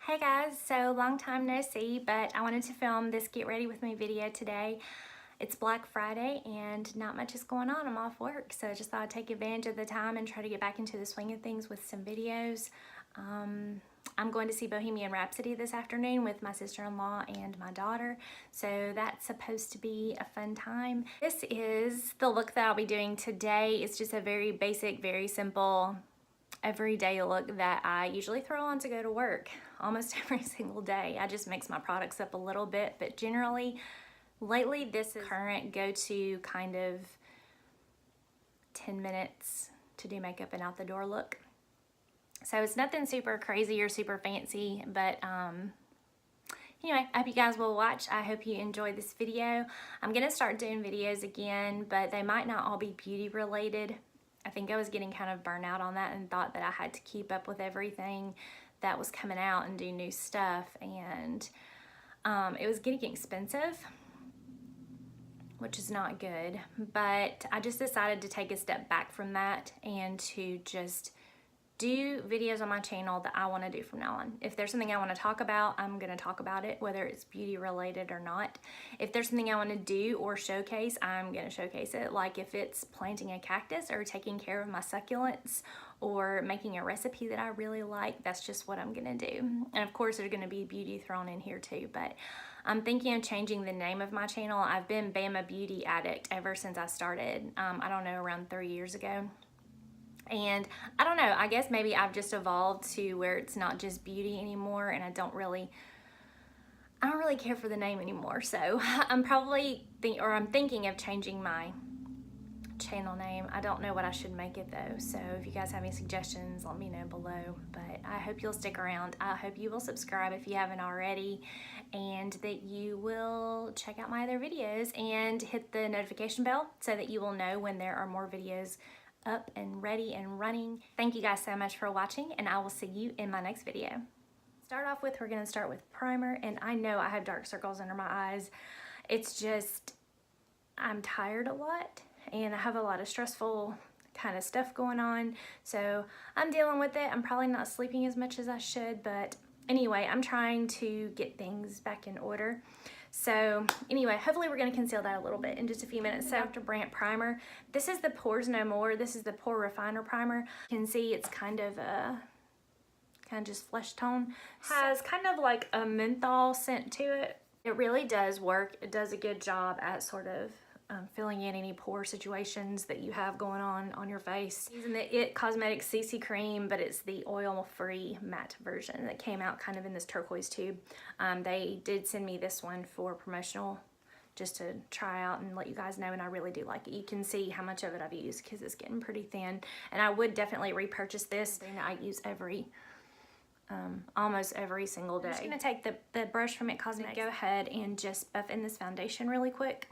Hey guys, so long time no see, but I wanted to film this get ready with me video today. It's Black Friday and not much is going on. I'm off work, so I just thought I'd take advantage of the time and try to get back into the swing of things with some videos. I'm going to see Bohemian Rhapsody this afternoon with my sister-in-law and my daughter, so that's supposed to be a fun time. This is the look that I'll be doing today. It's just a very basic, very simple, everyday look that I usually throw on to go to work almost every single day. I just mix my products up a little bit, but generally lately this is current go-to kind of 10 minutes to do makeup and out the door look. So it's nothing super crazy or super fancy, but anyway, I hope you guys will watch. I hope you enjoy this video. I'm gonna start doing videos again, but they might not all be beauty related. I think I was getting kind of burnt out on that and thought that I had to keep up with everything that was coming out and do new stuff, and it was getting expensive, which is not good. But I just decided to take a step back from that and to just do videos on my channel that I want to do from now on. If there's something I want to talk about, I'm going to talk about it, whether it's beauty related or not. If there's something I want to do or showcase, I'm going to showcase it. Like if it's planting a cactus or taking care of my succulents or making a recipe that I really like, that's just what I'm going to do. And of course there's going to be beauty thrown in here too, but I'm thinking of changing the name of my channel. I've been Bama Beauty Addict ever since I started, I don't know, around 3 years ago. And I don't know, I guess maybe I've just evolved to where it's not just beauty anymore, and I don't really care for the name anymore. So I'm probably I'm thinking of changing my channel name. I don't know what I should make it though. So if you guys have any suggestions, let me know below. But I hope you'll stick around. I hope you will subscribe if you haven't already, and that you will check out my other videos and hit the notification bell so that you will know when there are more videos up and ready and running. Thank you guys so much for watching, and I will see you in my next video. We're gonna start with primer, and I know I have dark circles under my eyes. It's just, I'm tired a lot, and I have a lot of stressful kind of stuff going on, so I'm dealing with it. I'm probably not sleeping as much as I should, but anyway, I'm trying to get things back in order. So anyway, hopefully we're going to conceal that a little bit in just a few minutes. So Dr. Brandt primer. This is the Pores No More. This is the Pore Refiner primer. You can see it's kind of just flesh tone. Has kind of like a menthol scent to it. It really does work. It does a good job at sort of filling in any pore situations that you have going on your face. Using the IT Cosmetics CC cream, but it's the oil-free matte version that came out kind of in this turquoise tube. They did send me this one for promotional, just to try out and let you guys know, and I really do like it. You can see how much of it I've used because it's getting pretty thin, and I would definitely repurchase this. And I use almost every single day. I'm just gonna take the brush from IT Cosmetics, go ahead and just buff in this foundation really quick.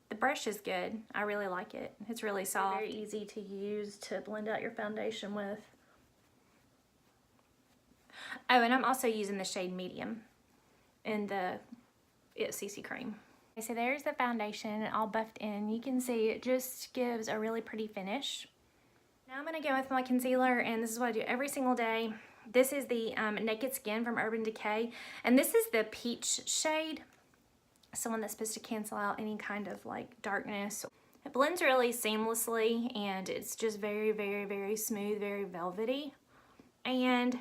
The brush is good. I really like it. It's really soft. Very easy to use to blend out your foundation with. Oh, and I'm also using the shade Medium in the IT CC cream. Okay, so there's the foundation all buffed in. You can see it just gives a really pretty finish. Now I'm going to go with my concealer, and this is what I do every single day. This is the Naked Skin from Urban Decay, and this is the peach shade. Someone that's supposed to cancel out any kind of like darkness. It blends really seamlessly, and it's just very, very, very smooth, very velvety. And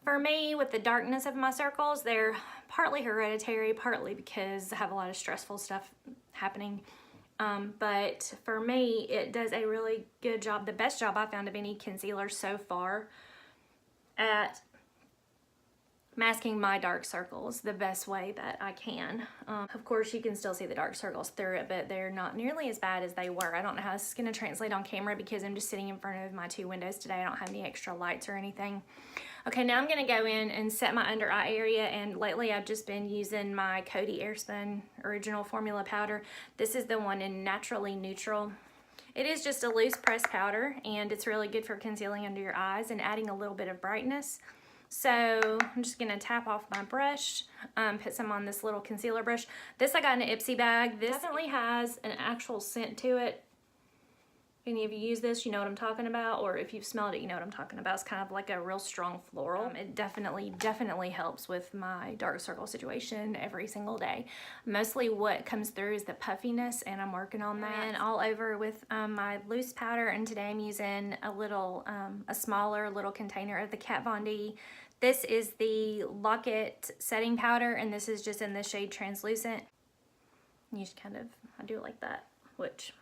for me, with the darkness of my circles, they're partly hereditary, partly because I have a lot of stressful stuff happening. But for me, it does a really good job, the best job I found of any concealer so far at masking my dark circles the best way that I can. Of course, you can still see the dark circles through it, but they're not nearly as bad as they were. I don't know how this is going to translate on camera because I'm just sitting in front of my 2 windows today. I don't have any extra lights or anything. Okay, now I'm going to go in and set my under eye area, and lately I've just been using my Coty Airspun Original Formula Powder. This is the one in Naturally Neutral. It is just a loose pressed powder, and it's really good for concealing under your eyes and adding a little bit of brightness. So I'm just gonna tap off my brush, put some on this little concealer brush. This I got in an Ipsy bag. This definitely has an actual scent to it. Any of you use this, you know what I'm talking about, or if you've smelled it, you know what I'm talking about. It's kind of like a real strong floral. It definitely helps with my dark circle situation every single day. Mostly what comes through is the puffiness, and I'm working on that. And all over with my loose powder, and today I'm using a smaller little container of the Kat Von D. This is the Lock-It setting powder, and this is just in the shade Translucent. You just kind of, I do it like that, which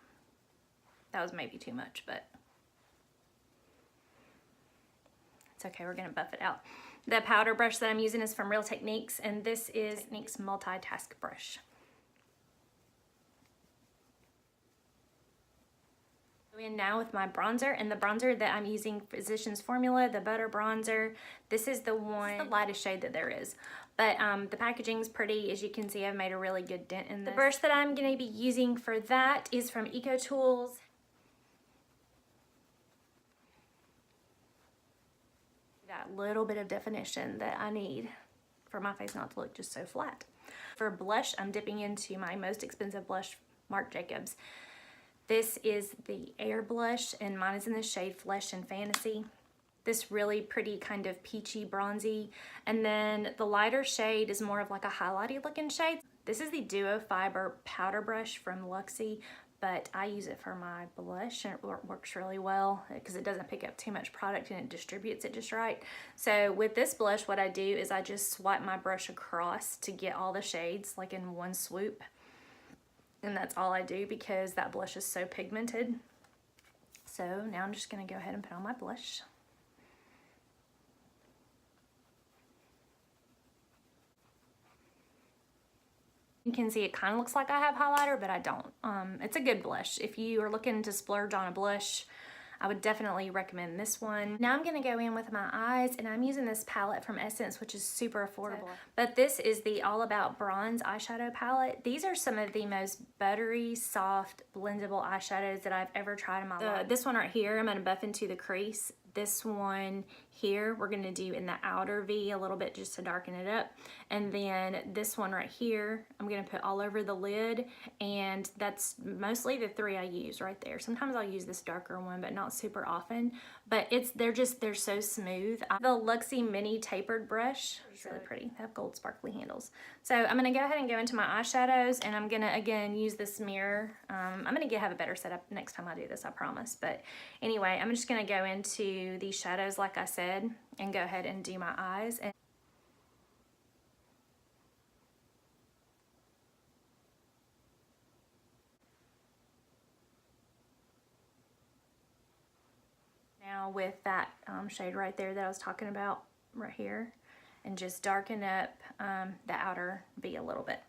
that was maybe too much, but it's okay, we're gonna buff it out. The powder brush that I'm using is from Real Techniques, and this is Techniques Multitask Brush. In now with my bronzer, and the bronzer that I'm using, Physicians Formula, the Butter Bronzer. This is the one, the lightest shade that there is. But the packaging's pretty. As you can see, I've made a really good dent in this. The brush that I'm gonna be using for that is from Eco Tools. That little bit of definition that I need for my face not to look just so flat. For blush, I'm dipping into my most expensive blush, Marc Jacobs. This is the Air Blush, and mine is in the shade Flesh and Fantasy. This really pretty kind of peachy bronzy. And then the lighter shade is more of like a highlighty looking shade. This is the Duo Fiber Powder Brush from Luxie, but I use it for my blush, and it works really well because it doesn't pick up too much product and it distributes it just right. So with this blush, what I do is I just swipe my brush across to get all the shades like in one swoop. And that's all I do because that blush is so pigmented. So now I'm just gonna go ahead and put on my blush. You can see it kind of looks like I have highlighter, but I don't. It's a good blush. If you are looking to splurge on a blush, I would definitely recommend this one. Now I'm gonna go in with my eyes, and I'm using this palette from Essence, which is super affordable. But this is the All About Bronze eyeshadow palette. These are some of the most buttery, soft, blendable eyeshadows that I've ever tried in my life. This one right here, I'm gonna buff into the crease. This one here, we're gonna do in the outer V a little bit just to darken it up. And then this one right here, I'm gonna put all over the lid, and that's mostly the three I use right there. Sometimes I'll use this darker one, but not super often. But they're so smooth. The Luxie Mini Tapered Brush, it's really pretty. They have gold sparkly handles. So I'm gonna go ahead and go into my eyeshadows, and I'm gonna, again, use this mirror. I'm gonna have a better setup next time I do this, I promise. But anyway, I'm just gonna go into these shadows, like I said, and go ahead and do my eyes. And now with that shade right there that I was talking about right here, and just darken up the outer V a little bit.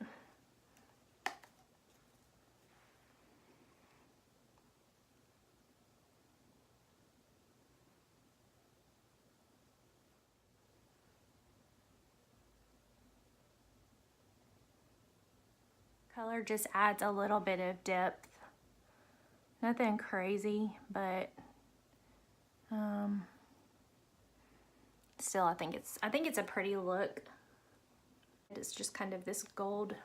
Color just adds a little bit of depth. Nothing crazy, but still I think it's a pretty look. It's just kind of this gold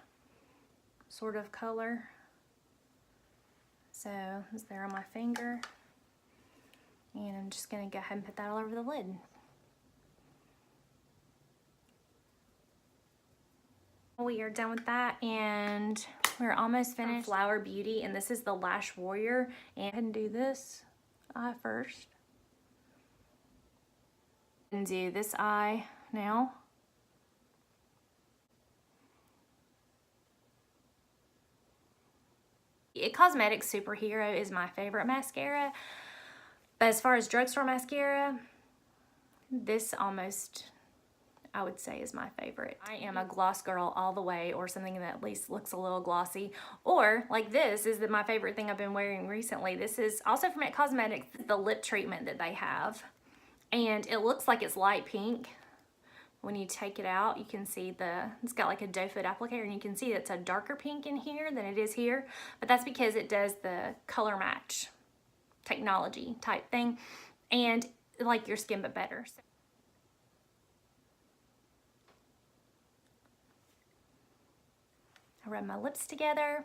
sort of color. So it's there on my finger, and I'm just gonna go ahead and put that all over the lid. We are done with that, and we're almost finished. Flower Beauty, and this is the Lash Warrior. And go ahead and do this eye first. And do this eye now. Cosmetics Superhero is my favorite mascara, but as far as drugstore mascara, this almost, I would say, is my favorite. I am a gloss girl all the way, or something that at least looks a little glossy. Or like this is my favorite thing I've been wearing recently. This is also from It Cosmetics, the lip treatment that they have. And it looks like it's light pink. When you take it out, you can see it's got like a doe foot applicator, and you can see it's a darker pink in here than it is here. But that's because it does the color match technology type thing, and like your skin but better. So I rub my lips together.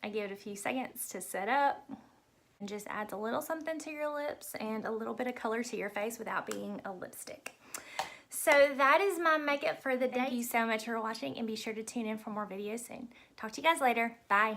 I give it a few seconds to set up. and just adds a little something to your lips and a little bit of color to your face without being a lipstick. So that is my makeup for the day. Thank you so much for watching, and be sure to tune in for more videos soon. Talk to you guys later. Bye.